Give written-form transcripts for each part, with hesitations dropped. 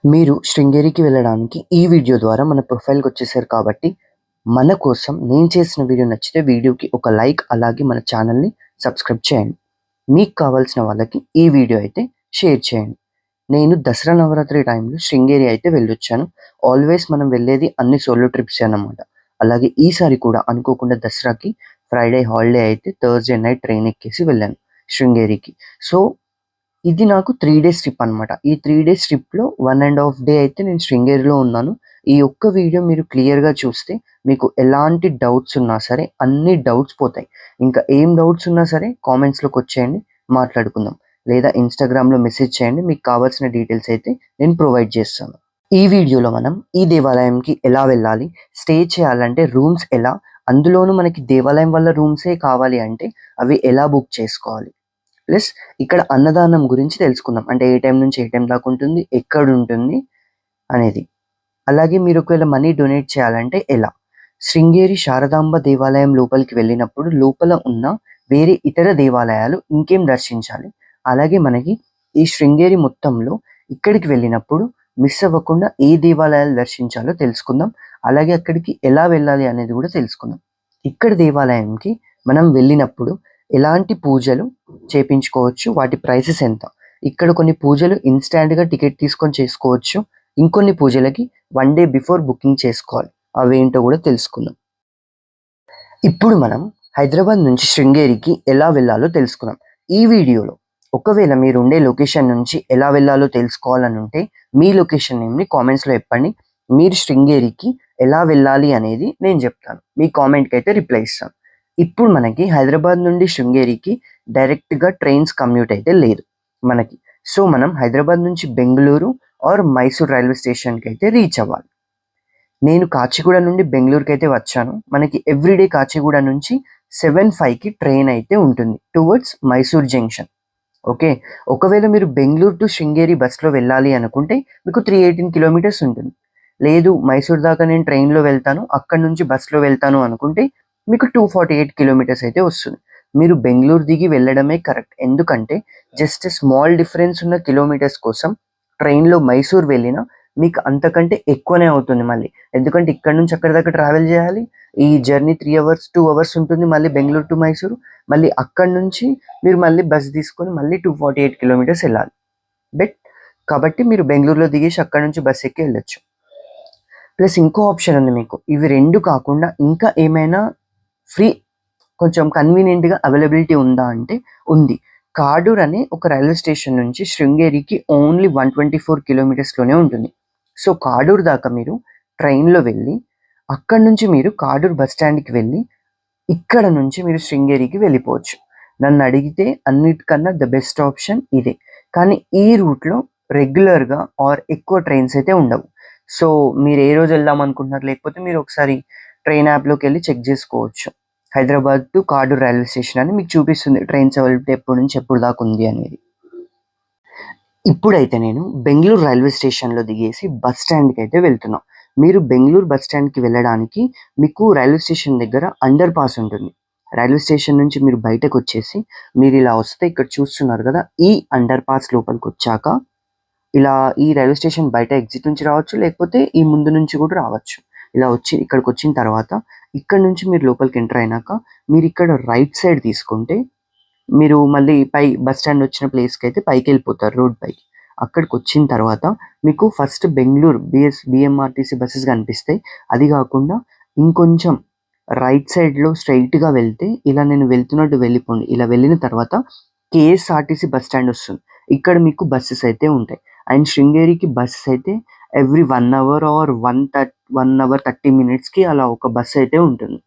మీరు శృంగేరికి వెళ్ళడానికి ఈ వీడియో ద్వారా మన ప్రొఫైల్‌కి వచ్చేసారు కాబట్టి, మన కోసం నేను చేసిన వీడియో నచ్చితే వీడియోకి ఒక లైక్ అలాగే మన ఛానల్‌ని సబ్స్క్రైబ్ చేయండి. మీకు కావాల్సిన వాళ్ళకి ఈ వీడియో అయితే షేర్ చేయండి. నేను దసరా నవరాత్రి టైంలో శృంగేరి అయితే వెళ్ళొచ్చాను. ఆల్వేస్ మనం వెళ్ళేది అన్ని సోలో ట్రిప్సే అన్నమాట. అలాగే ఈసారి కూడా అనుకోకుండా దసరాకి ఫ్రైడే హాలిడే అయితే థర్స్‌డే నైట్ ట్రైన్ ఎక్కేసి వెళ్ళాను శృంగేరికి. సో ఇది నాకు 3 డేస్ ట్రిప్ అనమాట. ఈ 3 డేస్ ట్రిప్‌లో 1 ½ డే అయితే నేను శృంగేరిలో ఉన్నాను. ఈ ఒక్క వీడియో మీరు క్లియర్‌గా చూస్తే మీకు ఎలాంటి డౌట్స్ ఉన్నా సరే అన్ని డౌట్స్ పోతాయి. ఇంకా ఏం డౌట్స్ ఉన్నా సరే కామెంట్స్‌లోకొచ్చేయండి మాట్లాడుకుందాం. లేదా ఇన్‌స్టాగ్రామ్‌లో మెసేజ్ చేయండి. మీకు కావాల్సిన డీటెయిల్స్ అయితే నేను ప్రొవైడ్ చేస్తాను. ఈ వీడియోలో మనం ఈ దేవాలయంకి ఎలా వెళ్ళాలి? స్టే చేయాలంటే రూమ్స్ ఎలా? అందులోనూ మనకి దేవాలయం వల్ల రూమ్సే కావాలి అంటే అవి ఎలా బుక్ చేసుకోవాలి? ప్లస్ ఇక్కడ అన్నదానం గురించి తెలుసుకుందాం. అంటే ఏ టైం నుంచి ఏ టైం దాకా ఉంటుంది? ఎక్కడుంటుంది? అనేది. అలాగే మీరు ఒకవేళ మనీ డొనేట్ చేయాలంటే ఎలా? శృంగేరి శారదాంబ దేవాలయం లోపలికి వెళ్ళినప్పుడు లోపల ఉన్న వేరే ఇతర దేవాలయాలు ఇంకేం దర్శించాలి? అలాగే మనకి ఈ శృంగేరి మొత్తంలో ఇక్కడికి వెళ్ళినప్పుడు మిస్ అవ్వకుండా ఏ దేవాలయాలు దర్శించాలో తెలుసుకుందాం. అలాగే అక్కడికి ఎలా వెళ్ళాలి అనేది కూడా తెలుసుకుందాం. ఇక్కడ దేవాలయంకి మనం వెళ్ళినప్పుడు ఎలాంటి పూజలు చేపించుకోవచ్చు? వాటి ప్రైసెస్ ఎంత? ఇక్కడ కొన్ని పూజలు ఇన్‌స్టాంట్‌గా టికెట్ తీసుకొని చేసుకోవచ్చు. ఇంకొన్ని పూజలకి 1 డే బిఫోర్ బుకింగ్ చేసుకోవాలి. అవేంటో కూడా తెలుసుకుందాం. ఇప్పుడు మనం హైదరాబాద్ నుంచి శృంగేరికి ఎలా వెళ్ళాలో తెలుసుకుందాం. ఈ వీడియోలో ఒకవేళ మీరుండే లొకేషన్ నుంచి ఎలా వెళ్ళాలో తెలుసుకోవాలనుంటే మీ లొకేషన్ నేమ్‌ని కామెంట్స్‌లో చెప్పండి. మీరు శృంగేరికి ఎలా వెళ్ళాలి అనేది నేను చెప్తాను. మీ కామెంట్‌కైతే రిప్లై ఇస్తాను. ఇప్పుడు మనకి హైదరాబాద్ నుండి శృంగేరికి డైరెక్ట్‌గా ట్రైన్స్ కమ్యూట్ అయితే లేదు మనకి. సో, మనం హైదరాబాద్ నుంచి బెంగుళూరు ఆర్ మైసూర్ రైల్వే స్టేషన్‌కైతే రీచ్ అవ్వాలి. నేను కాచిగూడ నుండి బెంగుళూరుకైతే వచ్చాను. మనకి ఎవ్రీడే కాచిగూడ నుంచి 7:05కి ట్రైన్ అయితే ఉంటుంది టువర్డ్స్ మైసూర్ జంక్షన్. ఓకే. ఒకవేళ మీరు బెంగుళూరు టు శృంగేరి బస్‌లో వెళ్ళాలి అనుకుంటే మీకు 318 కిలోమీటర్స్ ఉంటుంది. లేదు మైసూర్ దాకా నేను ట్రైన్‌లో వెళ్తాను, అక్కడి నుంచి బస్‌లో వెళ్తాను అనుకుంటే మీకు 248 కిలోమీటర్స్ అయితే వస్తుంది. మీరు బెంగుళూరు దిగి వెళ్ళడమే కరెక్ట్. ఎందుకంటే జస్ట్ స్మాల్ డిఫరెన్స్ ఉన్న కిలోమీటర్స్ కోసం ట్రైన్‌లో మైసూర్ వెళ్ళినా మీకు అంతకంటే ఎక్కువనే అవుతుంది మళ్ళీ. ఎందుకంటే ఇక్కడి నుంచి అక్కడి దాకా ట్రావెల్ చేయాలి. ఈ జర్నీ 3 అవర్స్, 2 అవర్స్ ఉంటుంది మళ్ళీ బెంగుళూరు టు మైసూరు. మళ్ళీ అక్కడి నుంచి మీరు మళ్ళీ బస్ తీసుకొని మళ్ళీ 248 కిలోమీటర్స్ వెళ్ళాలి. బట్ కాబట్టి మీరు బెంగుళూరులో దిగేసి అక్కడి నుంచి బస్ ఎక్కి వెళ్ళొచ్చు. ప్లస్ ఇంకో ఆప్షన్ ఉంది మీకు. ఇవి 2 కాకుండా ఇంకా ఏమైనా ఫ్రీ కొంచెం కన్వీనియంట్‌గా అవైలబిలిటీ ఉందా అంటే ఉంది. కాడూర్ అనే ఒక రైల్వే స్టేషన్ నుంచి శృంగేరికి ఓన్లీ 124 కిలోమీటర్స్‌లోనే ఉంటుంది. సో, కాడూర్ దాకా మీరు ట్రైన్‌లో వెళ్ళి, అక్కడి నుంచి మీరు కాడూర్ బస్ స్టాండ్‌కి వెళ్ళి, ఇక్కడ నుంచి మీరు శృంగేరికి వెళ్ళిపోవచ్చు. నన్నడిగితే అన్నిటికన్నా ద బెస్ట్ ఆప్షన్ ఇదే. కానీ ఈ రూట్‌లో రెగ్యులర్‌గా ఆర్ ఎక్కువ ట్రైన్స్ అయితే ఉండవు. సో, మీరు ఏ రోజు వెళ్దాం అనుకుంటున్నారు? లేకపోతే మీరు ఒకసారి ట్రైన్ యాప్‌లోకెళ్ళి చెక్ చేసుకోవచ్చు. హైదరాబాద్ టు కాడూర్ రైల్వే స్టేషన్ అని మీకు చూపిస్తుంది. ట్రైన్స్ అవైలబిలిటీ ఎప్పటి నుంచి ఎప్పటి దాకా ఉంది అనేది. ఇప్పుడైతే నేను బెంగుళూరు రైల్వే స్టేషన్‌లో దిగేసి బస్ స్టాండ్‌కైతే వెళ్తున్నా. మీరు బెంగుళూరు బస్ స్టాండ్‌కి వెళ్ళడానికి మీకు రైల్వే స్టేషన్ దగ్గర అండర్ పాస్ ఉంటుంది. రైల్వే స్టేషన్ నుంచి మీరు బయటకొచ్చేసి మీరిలా వస్తే ఇక్కడ చూస్తున్నారు కదా! ఈ అండర్ పాస్ లోపలికొచ్చాక ఇలా ఈ రైల్వే స్టేషన్ బయట ఎగ్జిట్ నుంచి రావచ్చు. లేకపోతే ఈ ముందు నుంచి కూడా రావచ్చు. ఇలా వచ్చి ఇక్కడికొచ్చిన తర్వాత ఇక్కడి నుంచి మీరు లోపలికి ఎంటర్ అయినాక మీరిక్కడ రైట్ సైడ్ తీసుకుంటే మీరు మళ్ళీ బస్ స్టాండ్ వచ్చిన ప్లేస్‌కైతే పైకెళ్ళిపోతారు రోడ్ పైకి. అక్కడికొచ్చిన తర్వాత మీకు ఫస్ట్ బెంగుళూరు BMRTC బసెస్ కనిపిస్తాయి. అది కాకుండా ఇంకొంచెం రైట్ సైడ్‌లో స్ట్రెయిట్‌గా వెళ్తే ఇలా నేను వెళ్తున్నట్టు వెళ్ళిపోండి. ఇలా వెళ్ళిన తర్వాత KSRTC బస్ స్టాండ్ వస్తుంది. ఇక్కడ మీకు బసెస్ అయితే ఉంటాయి. అండ్ శృంగేరికి బసెస్ అయితే ఎవ్రీ 1 అవర్ ఆర్ 1 అవర్ 30 మినిట్స్‌కి అలా ఒక బస్ అయితే ఉంటుంది.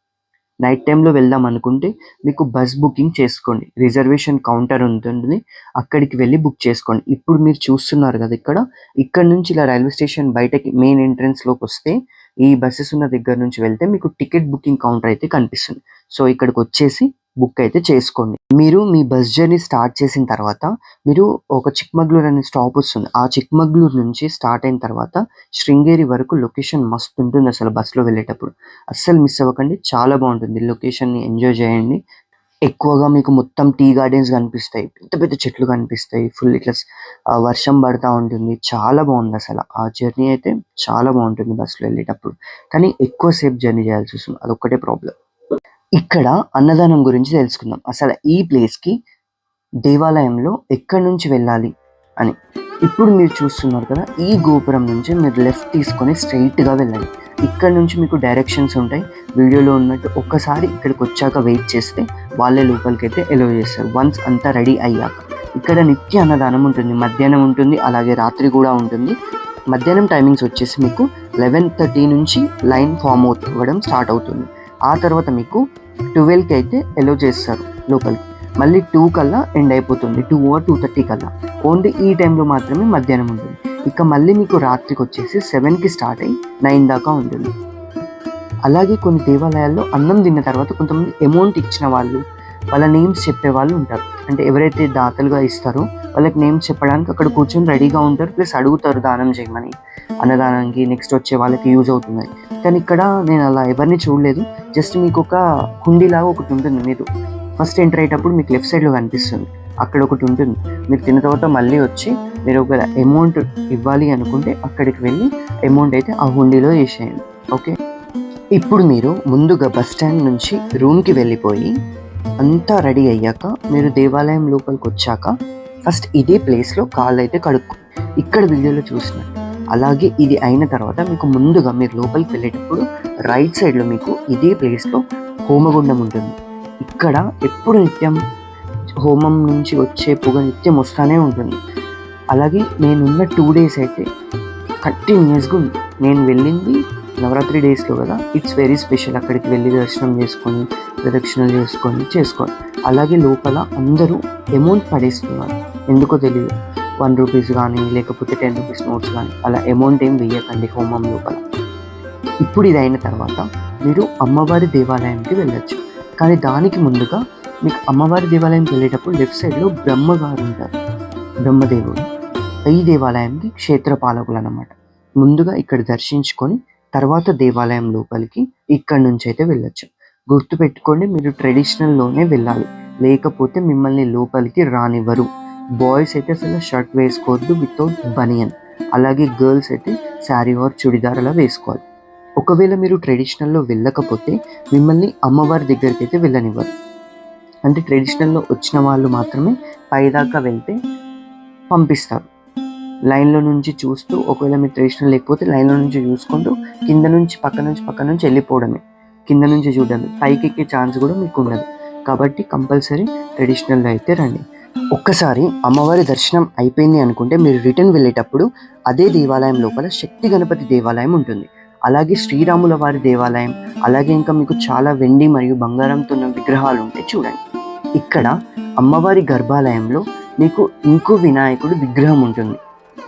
నైట్ టైమ్‌లో వెళ్దాం అనుకుంటే మీకు బస్ బుకింగ్ చేసుకోండి. రిజర్వేషన్ కౌంటర్ ఉంటుంది. అక్కడికి వెళ్లి బుక్ చేసుకోండి. ఇప్పుడు మీరు చూస్తున్నారు కదా ఇక్కడ. ఇక్కడ నుంచి ఇలా రైల్వే స్టేషన్ బయటకి మెయిన్ ఎంట్రన్స్‌లోకొస్తే ఈ బసెస్ ఉన్న దగ్గర నుంచి వెళ్తే మీకు టికెట్ బుకింగ్ కౌంటర్ అయితే కనిపిస్తుంది. సో, ఇక్కడికొచ్చేసి బుక్ అయితే చేసుకోండి. మీరు మీ బస్ జర్నీ స్టార్ట్ చేసిన తర్వాత మీరు ఒక చిక్మగళూరు అనే స్టాప్ వస్తుంది. ఆ చిక్మగళూరు నుంచి స్టార్ట్ అయిన తర్వాత శృంగేరి వరకు లొకేషన్ మస్తుంటుంది అసలు బస్‌లో వెళ్ళేటప్పుడు. అస్సలు మిస్ అవ్వకండి. చాలా బాగుంటుంది. లొకేషన్‌ని ఎంజాయ్ చేయండి. ఎక్కువగా మీకు మొత్తం టీ గార్డెన్స్ కనిపిస్తాయి, పెద్ద పెద్ద చెట్లు కనిపిస్తాయి, ఫుల్ ఇట్లా వర్షం పడతా ఉంటుంది. చాలా బాగుంది అసలు. ఆ జర్నీ అయితే చాలా బాగుంటుంది బస్సులో వెళ్ళేటప్పుడు. కానీ ఎక్కువసేపు జర్నీ చేయాల్సి వస్తుంది, అదొక్కటే ప్రాబ్లం. ఇక్కడ అన్నదానం గురించి తెలుసుకుందాం. అసలు ఈ ప్లేస్కి దేవాలయంలో ఎక్కడి నుంచి వెళ్ళాలి అని. ఇప్పుడు మీరు చూస్తున్నారు కదా, ఈ గోపురం నుంచి మీరు లెఫ్ట్ తీసుకొని స్ట్రైట్గా వెళ్ళండి. ఇక్కడ నుంచి మీకు డైరెక్షన్స్ ఉంటాయి వీడియోలో ఉన్నట్టు. ఒక్కసారి ఇక్కడికి వచ్చాక వెయిట్ చేస్తే వాళ్ళే లోపలికి అయితే ఎలో చేస్తారు. వన్స్ అంతా రెడీ అయ్యాక ఇక్కడ నిత్య అన్నదానం ఉంటుంది, మధ్యాహ్నం ఉంటుంది, అలాగే రాత్రి కూడా ఉంటుంది. మధ్యాహ్నం టైమింగ్స్ వచ్చేసి మీకు 11:30 నుంచి లైన్ ఫామ్ అవ్వడం స్టార్ట్ అవుతుంది. ఆ తర్వాత మీకు 12కి అయితే ఎలో చేస్తారు లోపలికి. మళ్ళీ 2 కల్లా ఎండ్ అయిపోతుంది, 2 or 2:30 కల్లా. ఓన్లీ ఈ టైంలో మాత్రమే మధ్యాహ్నం ఉంటుంది. ఇక మళ్ళీ మీకు రాత్రికి వచ్చేసి 7కి స్టార్ట్ అయ్యి 9 దాకా ఉంటుంది. అలాగే కొన్ని దేవాలయాల్లో అన్నం తిన్న తర్వాత కొంతమంది అమౌంట్ ఇచ్చిన వాళ్ళు, వాళ్ళ నేమ్స్ చెప్పే వాళ్ళు ఉంటారు. అంటే ఎవరైతే దాతలుగా ఇస్తారో వాళ్ళకి నేమ్స్ చెప్పడానికి అక్కడ కూర్చొని రెడీగా ఉంటారు, ప్లస్ అడుగుతారు దానం చేయమని. అన్నదానానికి నెక్స్ట్ వచ్చే వాళ్ళకి యూజ్ అవుతుంది. కానీ ఇక్కడ నేను అలా ఎవరిని చూడలేదు. జస్ట్ మీకు ఒక హుండీలాగా ఒకటి ఉంటుంది. మీరు ఫస్ట్ ఎంటర్ అయ్యేటప్పుడు మీకు లెఫ్ట్ సైడ్లో కనిపిస్తుంది, అక్కడ ఒకటి ఉంటుంది. మీరు తిన్న తర్వాత మళ్ళీ వచ్చి మీరు ఒక అమౌంట్ ఇవ్వాలి అనుకుంటే అక్కడికి వెళ్ళి అమౌంట్ అయితే ఆ హుండీలో వేసేయండి. ఓకే, ఇప్పుడు మీరు ముందుగా బస్ స్టాండ్ నుంచి రూమ్కి వెళ్ళిపోయి అంతా రెడీ అయ్యాక మీరు దేవాలయం లోపలికి వచ్చాక ఫస్ట్ ఇదే ప్లేస్లో కాళ్ళు అయితే కడుక్కో, ఇక్కడ వీడియోలో చూసినట్టు. అలాగే ఇది అయిన తర్వాత మీకు ముందుగా మీరు లోపలికి వెళ్ళేటప్పుడు రైట్ సైడ్లో మీకు ఇదే ప్లేస్లో హోమగుండం ఉంటుంది. ఇక్కడ ఎప్పుడు నిత్యం హోమం నుంచి వచ్చే పొగ నిత్యం వస్తూనే ఉంటుంది. అలాగే నేనున్న 2 days అయితే కంటిన్యూస్గా ఉంది. నేను వెళ్ళింది నవరాత్రి డేస్లో కదా, ఇట్స్ వెరీ స్పెషల్. అక్కడికి వెళ్ళి దర్శనం చేసుకొని ప్రదక్షిణలు చేసుకోవాలి. అలాగే లోపల అందరూ అమౌంట్ పడేస్తున్నారు, ఎందుకో తెలియదు. 1 రూపీస్ కానీ లేకపోతే 10 రూపీస్ నోట్స్ కానీ అలా అమౌంట్ ఏం వేయకండి హోమం లోపల. ఇప్పుడు ఇది అయిన తర్వాత మీరు అమ్మవారి దేవాలయానికి వెళ్ళొచ్చు. కానీ దానికి ముందుగా మీకు అమ్మవారి దేవాలయంకి వెళ్ళేటప్పుడు లెఫ్ట్ సైడ్లో బ్రహ్మగారు ఉంటారు, బ్రహ్మదేవుడు. ఈ దేవాలయానికి క్షేత్రపాలకులు అన్నమాట. ముందుగా ఇక్కడ దర్శించుకొని తర్వాత దేవాలయం లోపలికి ఇక్కడ నుంచి అయితే వెళ్ళొచ్చు. గుర్తుపెట్టుకోండి, మీరు ట్రెడిషనల్లోనే వెళ్ళాలి, లేకపోతే మిమ్మల్ని లోపలికి రానివ్వరు. బాయ్స్ అయితే అసలు షర్ట్ వేసుకోవద్దు వితౌట్ బనియన్. అలాగే గర్ల్స్ అయితే శారీ ఆర్ చుడిదార్ అలా వేసుకోవాలి. ఒకవేళ మీరు ట్రెడిషనల్లో వెళ్ళకపోతే మిమ్మల్ని అమ్మవారి దగ్గరికి అయితే వెళ్ళనివ్వరు. అంటే ట్రెడిషనల్లో వచ్చిన వాళ్ళు మాత్రమే పైదాకా వెళ్తే పంపిస్తారు. లైన్లో నుంచి చూస్తూ, ఒకవేళ మీరు ట్రెడిషనల్ లేకపోతే లైన్లో నుంచి చూసుకుంటూ కింద నుంచి పక్క నుంచి వెళ్ళిపోవడమే, కింద నుంచి చూడడమే. పైకి ఎక్కే ఛాన్స్ కూడా మీకు ఉండదు. కాబట్టి కంపల్సరీ ట్రెడిషనల్లో అయితే రండి. ఒక్కసారి అమ్మవారి దర్శనం అయిపోయింది అనుకుంటే మీరు రిటర్న్ వెళ్ళేటప్పుడు అదే దేవాలయం లోపల శక్తి గణపతి దేవాలయం ఉంటుంది. అలాగే శ్రీరాముల వారి దేవాలయం, అలాగే ఇంకా మీకు చాలా వెండి మరియు బంగారంతో ఉన్న విగ్రహాలు ఉంటాయి చూడండి. ఇక్కడ అమ్మవారి గర్భాలయంలో మీకు ఇంకో వినాయకుడు విగ్రహం ఉంటుంది,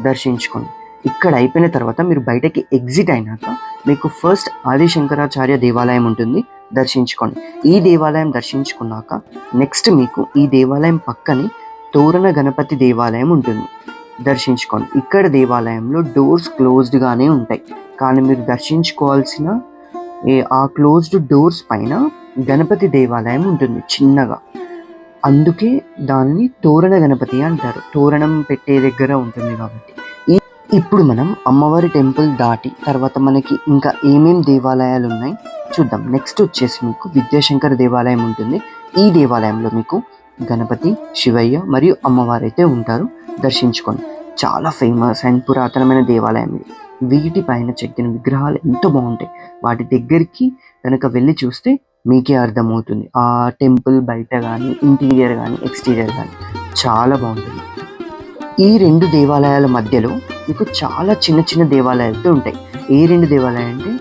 దర్శించుకోండి. ఇక్కడ అయిపోయిన తర్వాత మీరు బయటకి ఎగ్జిట్ అయినాక మీకు ఫస్ట్ ఆదిశంకరాచార్య దేవాలయం ఉంటుంది, దర్శించుకోండి. ఈ దేవాలయం దర్శించుకున్నాక నెక్స్ట్ మీకు ఈ దేవాలయం పక్కనే తోరణ గణపతి దేవాలయం ఉంటుంది, దర్శించుకోండి. ఇక్కడ దేవాలయంలో డోర్స్ క్లోజ్డ్గానే ఉంటాయి, కానీ మీరు దర్శించుకోవాల్సిన ఆ క్లోజ్డ్ డోర్స్ పైన గణపతి దేవాలయం ఉంటుంది చిన్నగా. అందుకే దాన్ని తోరణ గణపతి అంటారు, తోరణం పెట్టే దగ్గర ఉంటుంది కాబట్టి. ఇప్పుడు మనం అమ్మవారి టెంపుల్ దాటి తర్వాత మనకి ఇంకా ఏమేం దేవాలయాలు ఉన్నాయి చూద్దాం. నెక్స్ట్ వచ్చేసి మీకు విద్యాశంకర్ దేవాలయం ఉంటుంది. ఈ దేవాలయంలో మీకు గణపతి, శివయ్య మరియు అమ్మవారు అయితే ఉంటారు, దర్శించుకోండి. చాలా ఫేమస్ అండ్ పురాతనమైన దేవాలయం ఇది. వీటిపైన చెక్కిన విగ్రహాలు ఎంతో బాగుంటాయి. వాటి దగ్గరికి కనుక వెళ్ళి చూస్తే మీకే అర్థమవుతుంది. ఆ టెంపుల్ బయట కానీ ఇంటీరియర్ కానీ ఎక్స్టీరియర్ కానీ చాలా బాగుంటుంది. ఈ 2 దేవాలయాల మధ్యలో మీకు చాలా చిన్న చిన్న దేవాలయాలతో ఉంటాయి. ఏ 2 దేవాలయాలు అంటే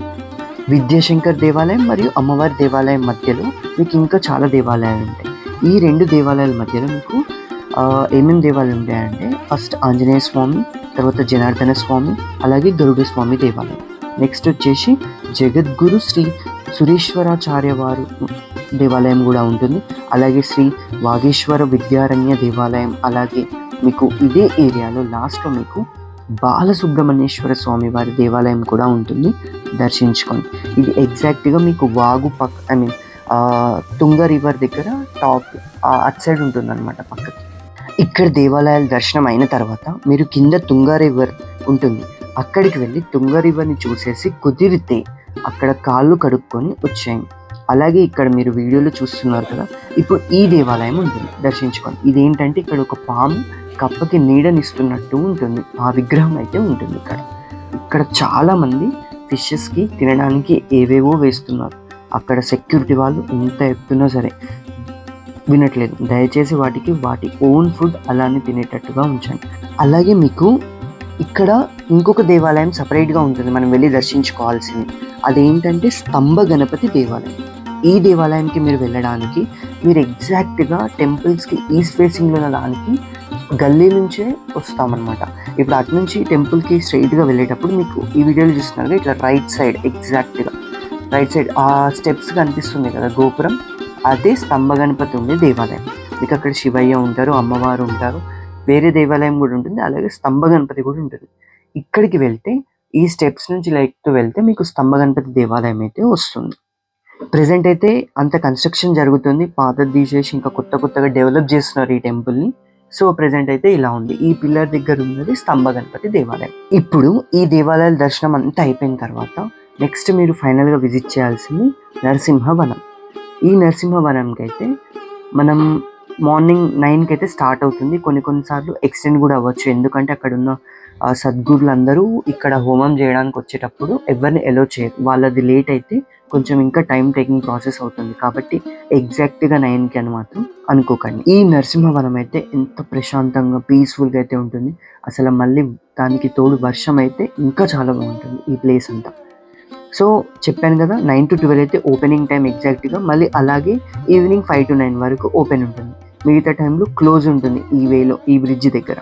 విద్యాశంకర్ దేవాలయం మరియు అమ్మవారి దేవాలయం మధ్యలో మీకు ఇంకా చాలా దేవాలయాలు ఉంటాయి. ఈ 2 దేవాలయాల మధ్యలో మీకు ఏమేమి దేవాలయాలు ఉంటాయంటే ఫస్ట్ ఆంజనేయ స్వామి, తర్వాత జనార్దన స్వామి, అలాగే గరుడ స్వామి దేవాలయం. నెక్స్ట్ వచ్చేసి జగద్గురు శ్రీ సురేశ్వరాచార్య వారు దేవాలయం కూడా ఉంటుంది. అలాగే శ్రీ వాగేశ్వర విద్యారణ్య దేవాలయం. అలాగే మీకు ఇదే ఏరియాలో లాస్ట్లో మీకు బాలసుబ్రహ్మణ్యేశ్వర స్వామి వారి దేవాలయం కూడా ఉంటుంది, దర్శించుకోండి. ఇది ఎగ్జాక్ట్గా మీకు వాగు తుంగ రివర్ దగ్గర టాప్ అటు సైడ్ ఉంటుందన్నమాట పక్కకి. ఇక్కడ దేవాలయాల దర్శనం అయిన తర్వాత మీరు కింద తుంగ రివర్ ఉంటుంది, అక్కడికి వెళ్ళి తుంగ రివర్ని చూసేసి కుదిరితే అక్కడ కాళ్ళు కడుక్కొని వచ్చేయండి. అలాగే ఇక్కడ మీరు వీడియోలో చూస్తున్నారు కదా, ఇప్పుడు ఈ దేవాలయం ఉంటుంది, దర్శించుకోండి. ఇదేంటంటే ఇక్కడ ఒక పాము కప్పకి నీడనిస్తున్నట్టు ఉంటుంది, ఆ విగ్రహం అయితే ఉంటుంది ఇక్కడ. ఇక్కడ చాలామంది ఫిషెస్కి తినడానికి ఏవేవో వేస్తున్నారు. అక్కడ సెక్యూరిటీ వాళ్ళు ఎంత చెప్తున్నా సరే వినట్లేదు. దయచేసి వాటి ఓన్ ఫుడ్ అలానే తినేటట్టుగా ఉంచండి. అలాగే మీకు ఇక్కడ ఇంకొక దేవాలయం సపరేట్గా ఉంటుంది, మనం వెళ్ళి దర్శించుకోవాల్సింది. అదేంటంటే స్తంభ గణపతి దేవాలయం. ఈ దేవాలయానికి మీరు వెళ్ళడానికి మీరు ఎగ్జాక్ట్గా టెంపుల్స్కి ఈస్ట్ ఫేసింగ్లో దానికి గల్లీ నుంచే వస్తామన్నమాట. ఇప్పుడు అటు నుంచి టెంపుల్కి స్ట్రైట్గా వెళ్ళేటప్పుడు మీకు ఈ వీడియోలో చూస్తున్నారు ఇట్లా రైట్ సైడ్, ఎగ్జాక్ట్గా రైట్ సైడ్ ఆ స్టెప్స్ కనిపిస్తుంది కదా గోపురం, అదే స్తంభ గణపతి ఉండే దేవాలయం. మీకు అక్కడ శివయ్య ఉంటారు, అమ్మవారు ఉంటారు, వేరే దేవాలయం కూడా ఉంటుంది, అలాగే స్తంభ గణపతి కూడా ఉంటుంది. ఇక్కడికి వెళ్తే ఈ స్టెప్స్ నుంచి లైక్తో వెళ్తే మీకు స్తంభ గణపతి దేవాలయం అయితే వస్తుంది. ప్రెజెంట్ అయితే అంత కన్స్ట్రక్షన్ జరుగుతుంది, పాతది తీసేసి ఇంకా కొత్తగా డెవలప్ చేస్తున్నారు ఈ టెంపుల్ని. సో ప్రెజెంట్ అయితే ఇలా ఉంది. ఈ పిల్లర్ దగ్గర ఉన్నది స్తంభ గణపతి దేవాలయం. ఇప్పుడు ఈ దేవాలయాల దర్శనం అంతా అయిపోయిన తర్వాత నెక్స్ట్ మీరు ఫైనల్గా విజిట్ చేయాల్సింది నరసింహవనం. ఈ నరసింహవనంకి అయితే మనం మార్నింగ్ 9కి అయితే స్టార్ట్ అవుతుంది. కొన్నిసార్లు ఎక్స్టెండ్ కూడా అవ్వచ్చు, ఎందుకంటే అక్కడ ఉన్న సద్గురులు అందరూ ఇక్కడ హోమం చేయడానికి వచ్చేటప్పుడు ఎవరిని ఎలో చేయరు. వాళ్ళది లేట్ అయితే కొంచెం ఇంకా టైం టేకింగ్ ప్రాసెస్ అవుతుంది, కాబట్టి ఎగ్జాక్ట్గా 9కి అని మాత్రం అనుకోకండి. ఈ నరసింహవనం అయితే ఎంత ప్రశాంతంగా పీస్ఫుల్గా అయితే ఉంటుంది. అసలు మళ్ళీ దానికి తోడు వర్షం అయితే ఇంకా చాలా బాగుంటుంది ఈ ప్లేస్ అంతా. సో చెప్పాను కదా 9 to 12 అయితే ఓపెనింగ్ టైం ఎగ్జాక్ట్గా, మళ్ళీ అలాగే ఈవినింగ్ 5 to 9 వరకు ఓపెన్ ఉంటుంది. మిగతా టైంలో క్లోజ్ ఉంటుంది ఈ వేలో, ఈ బ్రిడ్జ్ దగ్గర.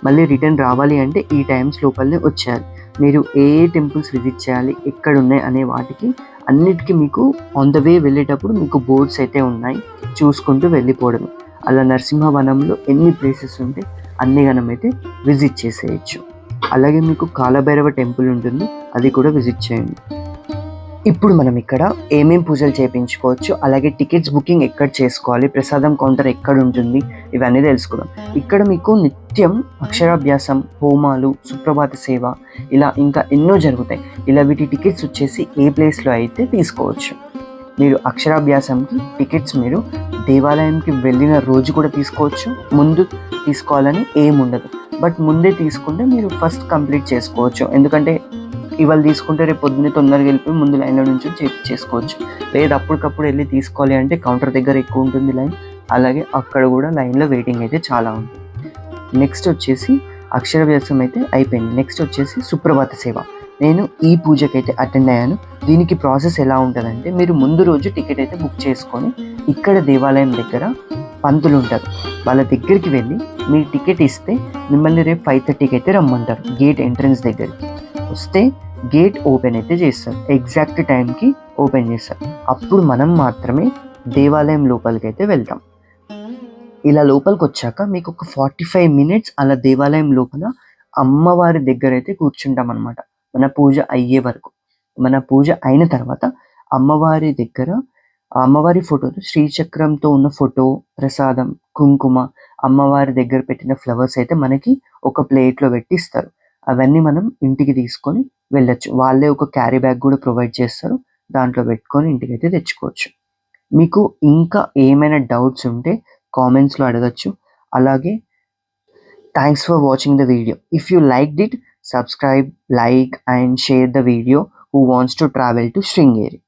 మళ్ళీ రిటర్న్ రావాలి అంటే ఈ టైమ్స్ లోపలనే వచ్చేయాలి. మీరు ఏ టెంపుల్స్ విజిట్ చేయాలి, ఎక్కడ ఉన్నాయి అనే వాటికి అన్నిటికీ మీకు ఆన్ ద వే వెళ్ళేటప్పుడు మీకు బోర్డ్స్ అయితే ఉన్నాయి, చూసుకుంటూ వెళ్ళిపోవడం. అలా నరసింహవనంలో ఎన్ని ప్లేసెస్ ఉంటే అన్ని గణం అయితే విజిట్ చేసేయచ్చు. అలాగే మీకు కాలభైరవ టెంపుల్ ఉంటుంది, అది కూడా విజిట్ చేయండి. ఇప్పుడు మనం ఇక్కడ ఏమేం పూజలు చేయించుకోవచ్చు, అలాగే టికెట్స్ బుకింగ్ ఎక్కడ చేసుకోవాలి, ప్రసాదం కౌంటర్ ఎక్కడ ఉంటుంది, ఇవన్నీ తెలుసుకుందాం. ఇక్కడ మీకు నిత్యం అక్షరాభ్యాసం, హోమాలు, సుప్రభాత సేవ ఇలా ఇంకా ఎన్నో జరుగుతాయి. ఇలా వీటి టికెట్స్ వచ్చేసి ఏ ప్లేస్లో అయితే తీసుకోవచ్చు. మీరు అక్షరాభ్యాసంకి టికెట్స్ మీరు దేవాలయంకి వెళ్ళిన రోజు కూడా తీసుకోవచ్చు, ముందు తీసుకోవాలని ఏముండదు. బట్ ముందే తీసుకుంటే మీరు ఫస్ట్ కంప్లీట్ చేసుకోవచ్చు, ఎందుకంటే ఇవాళ తీసుకుంటే రేపు పొద్దున్నే తొందరగా వెళ్ళిపోయి ముందు లైన్లో నుంచి చేసుకోవచ్చు. లేదు అప్పటికప్పుడు వెళ్ళి తీసుకోవాలి అంటే కౌంటర్ దగ్గర ఎక్కువ ఉంటుంది లైన్, అలాగే అక్కడ కూడా లైన్లో వెయిటింగ్ అయితే చాలా ఉంటుంది. నెక్స్ట్ వచ్చేసి అక్షరాభ్యాసం అయితే అయిపోయింది. నెక్స్ట్ వచ్చేసి సుప్రభాత సేవ. నేను ఈ పూజకి అయితే అటెండ్ అయ్యాను. దీనికి ప్రాసెస్ ఎలా ఉంటుందంటే మీరు ముందు రోజు టికెట్ అయితే బుక్ చేసుకొని ఇక్కడ దేవాలయం దగ్గర పంతులు ఉంటారు, వాళ్ళ దగ్గరికి వెళ్ళి మీ టికెట్ ఇస్తే మిమ్మల్ని రేపు 5:30కి అయితే రమ్మంటారు. గేట్ ఎంట్రన్స్ దగ్గరికి వస్తే గేట్ ఓపెన్ అయితే చేస్తారు, ఎగ్జాక్ట్ టైంకి ఓపెన్ చేస్తారు. అప్పుడు మనం మాత్రమే దేవాలయం లోపలికి అయితే వెళ్తాం. ఇలా లోపలికి వచ్చాక మీకు ఒక 45 minutes అలా దేవాలయం లోపల అమ్మవారి దగ్గర అయితే కూర్చుంటాం అనమాట, మన పూజ అయ్యే వరకు. మన పూజ అయిన తర్వాత అమ్మవారి దగ్గర అమ్మవారి ఫోటోతో శ్రీచక్రంతో ఉన్న ఫోటో, ప్రసాదం, కుంకుమ, అమ్మవారి దగ్గర పెట్టిన ఫ్లవర్స్ అయితే మనకి ఒక ప్లేట్లో పెట్టి ఇస్తారు. అవన్నీ మనం ఇంటికి తీసుకొని వెళ్ళొచ్చు. వాళ్ళే ఒక క్యారీ బ్యాగ్ కూడా ప్రొవైడ్ చేస్తారు, దాంట్లో పెట్టుకొని ఇంటికి అయితే తెచ్చుకోవచ్చు. మీకు ఇంకా ఏమైనా డౌట్స్ ఉంటే కామెంట్స్లో అడగచ్చు. అలాగే thanks for watching the video. If you liked it, subscribe, like and share the video who wants to travel to Sringeri.